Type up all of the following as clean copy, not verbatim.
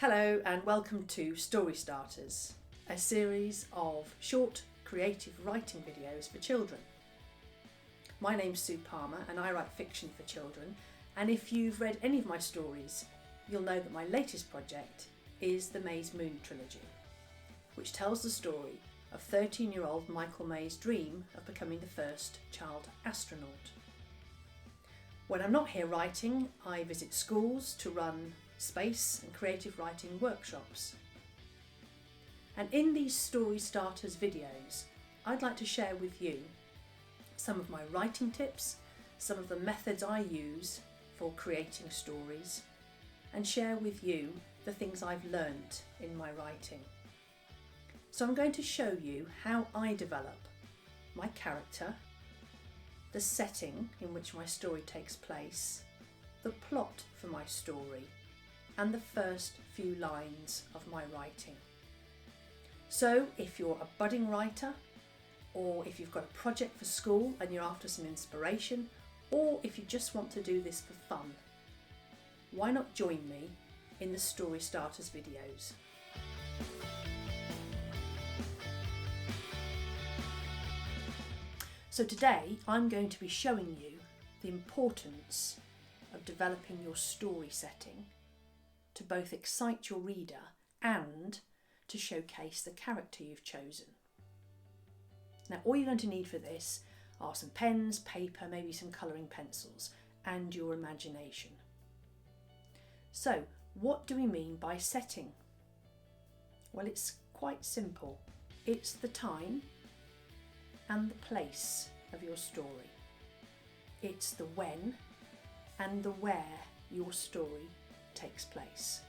Hello and welcome to Story Starters, a series of short creative writing videos for children. My name's Sue Palmer and I write fiction for children, and if you've read any of my stories you'll know that my latest project is the May's Moon trilogy, which tells the story of 13-year-old Michael May's dream of becoming the first child astronaut. When I'm not here writing, I visit schools to run space and creative writing workshops. And in these Story Starters videos, I'd like to share with you some of my writing tips, some of the methods I use for creating stories, and share with you the things I've learnt in my writing. So I'm going to show you how I develop my character, the setting in which my story takes place, the plot for my story, and the first few lines of my writing. So if you're a budding writer, or if you've got a project for school and you're after some inspiration, or if you just want to do this for fun, why not join me in the Story Starters videos? So today I'm going to be showing you the importance of developing your story setting to both excite your reader and to showcase the character you've chosen. Now all you're going to need for this are some pens, paper, maybe some colouring pencils and your imagination. So what do we mean by setting? Well, it's quite simple. It's the time and the place of your story. It's the when and the where your story takes place.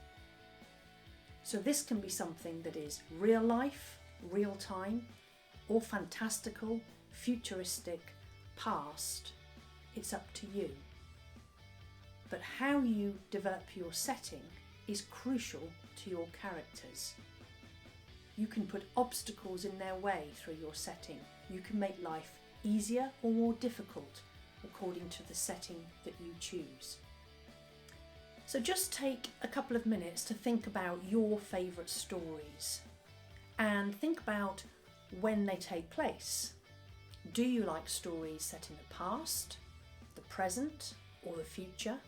So this can be something that is real life, real time, or fantastical, futuristic, past. It's up to you. But how you develop your setting is crucial to your characters. You can put obstacles in their way through your setting. You can make life easier or more difficult according to the setting that you choose. So just take a couple of minutes to think about your favourite stories and think about when they take place. Do you like stories set in the past, the present, or the future?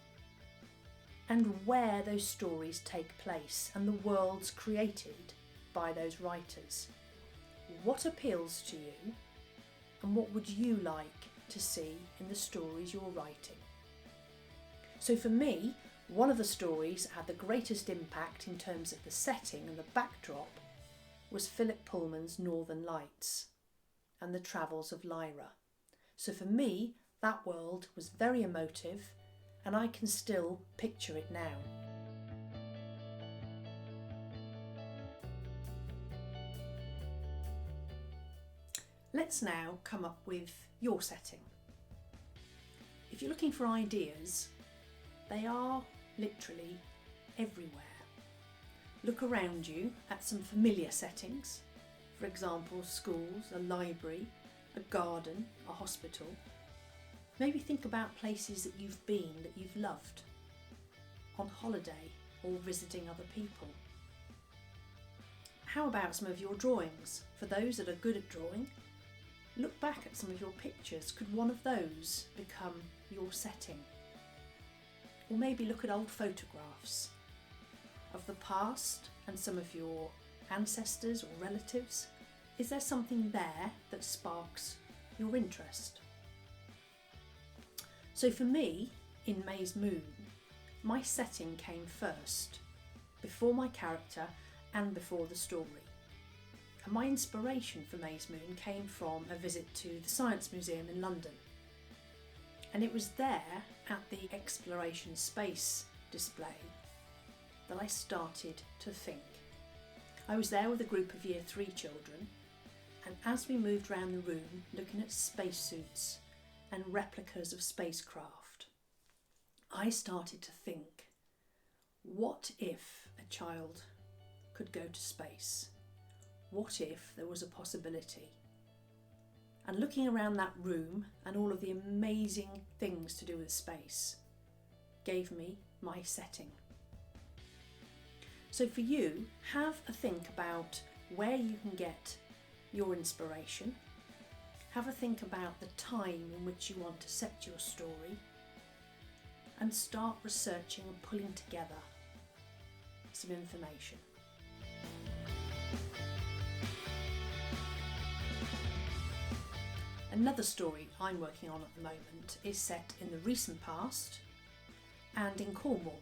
And where those stories take place and the worlds created by those writers. What appeals to you and what would you like to see in the stories you're writing? So for me, one of the stories that had the greatest impact in terms of the setting and the backdrop was Philip Pullman's Northern Lights and the travels of Lyra. So for me, that world was very emotive and I can still picture it now. Let's now come up with your setting. If you're looking for ideas, they are literally everywhere. Look around you at some familiar settings, for example schools, a library, a garden, a hospital. Maybe think about places that you've been that you've loved, on holiday or visiting other people. How about some of your drawings? For those that are good at drawing, look back at some of your pictures. Could one of those become your setting? Or maybe look at old photographs of the past and some of your ancestors or relatives. Is there something there that sparks your interest? So for me, in May's Moon, my setting came first, before my character and before the story. And my inspiration for May's Moon came from a visit to the Science Museum in London. And it was there at the Exploration Space display that I started to think. I was there with a group of Year 3 children, and as we moved around the room looking at spacesuits and replicas of spacecraft, I started to think, what if a child could go to space? What if there was a possibility? And looking around that room and all of the amazing things to do with space gave me my setting. So for you, have a think about where you can get your inspiration. Have a think about the time in which you want to set your story, and start researching and pulling together some information. Another story I'm working on at the moment is set in the recent past and in Cornwall.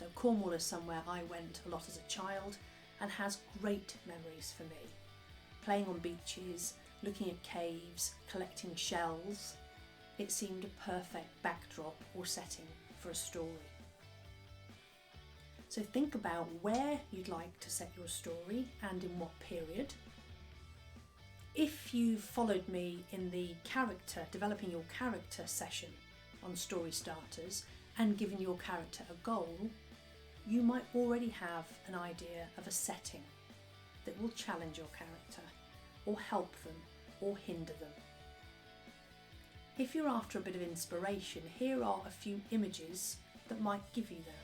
So Cornwall is somewhere I went a lot as a child and has great memories for me. Playing on beaches, looking at caves, collecting shells. It seemed a perfect backdrop or setting for a story. So think about where you'd like to set your story and in what period. If you followed me in the developing your character session on Story Starters and given your character a goal, you might already have an idea of a setting that will challenge your character or help them or hinder them. If you're after a bit of inspiration, here are a few images that might give you that.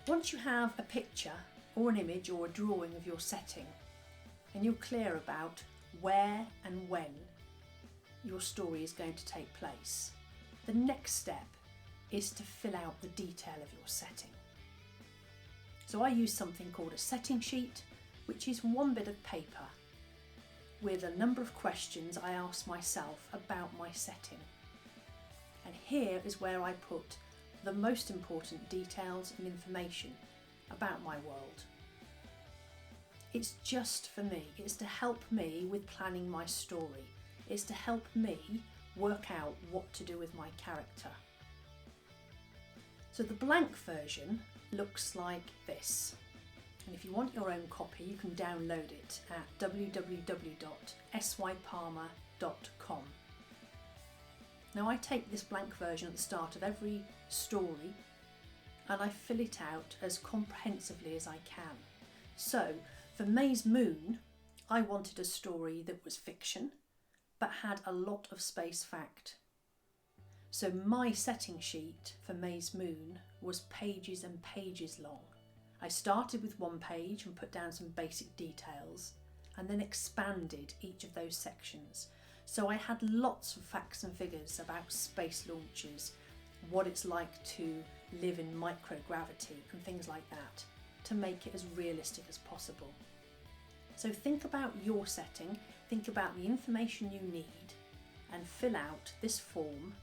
Once you have a picture or an image or a drawing of your setting, and you're clear about where and when your story is going to take place, the next step is to fill out the detail of your setting. So I use something called a setting sheet, which is one bit of paper with a number of questions I ask myself about my setting. And here is where I put the most important details and information about my world. It's just for me, it's to help me with planning my story, it's to help me work out what to do with my character. So the blank version looks like this, and if you want your own copy you can download it at www.sypalmer.com. Now I take this blank version at the start of every story and I fill it out as comprehensively as I can. So for May's Moon, I wanted a story that was fiction but had a lot of space fact. So my setting sheet for May's Moon was pages and pages long. I started with one page and put down some basic details and then expanded each of those sections. So I had lots of facts and figures about space launches, what it's like to live in microgravity and things like that, to make it as realistic as possible. So think about your setting, think about the information you need, and fill out this form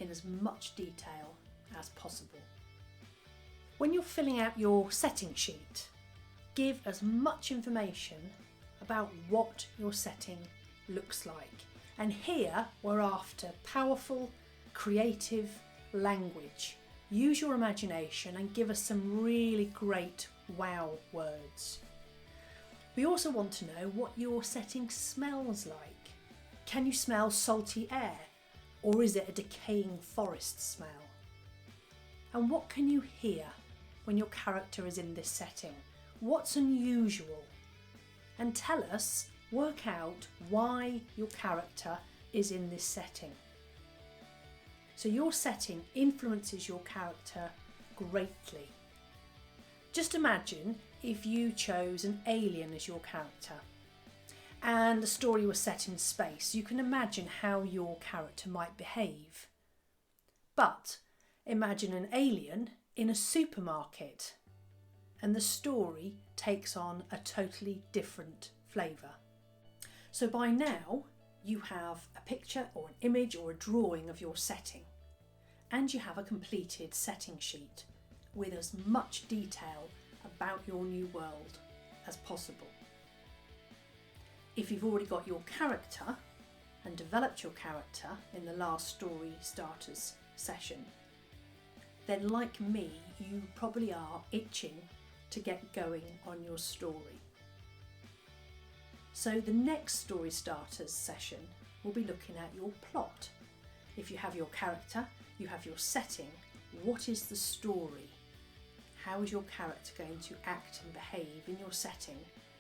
in as much detail as possible. When you're filling out your setting sheet, give as much information about what your setting looks like. And here we're after powerful, creative language. Use your imagination and give us some really great wow words. We also want to know what your setting smells like. Can you smell salty air, or is it a decaying forest smell? And what can you hear when your character is in this setting? What's unusual? And tell us, work out why your character is in this setting. So your setting influences your character greatly. Just imagine if you chose an alien as your character and the story was set in space. You can imagine how your character might behave. But imagine an alien in a supermarket and the story takes on a totally different flavour. So by now you have a picture or an image or a drawing of your setting, and you have a completed setting sheet with as much detail about your new world as possible. If you've already got your character and developed your character in the last Story Starters session, then like me, you probably are itching to get going on your story. So the next Story Starters session will be looking at your plot. If you have your character, you have your setting, what is the story? How is your character going to act and behave in your setting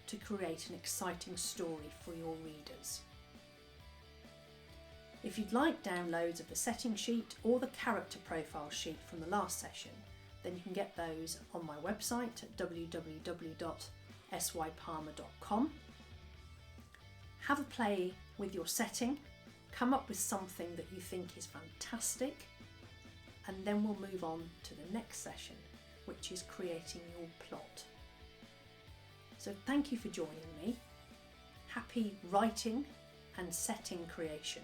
to create an exciting story for your readers? If you'd like downloads of the setting sheet or the character profile sheet from the last session, then you can get those on my website at www.sypalmer.com. Have a play with your setting, come up with something that you think is fantastic, and then we'll move on to the next session, which is creating your plot. So thank you for joining me. Happy writing and setting creation,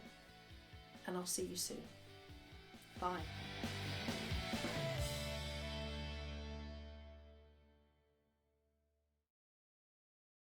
and I'll see you soon. Bye.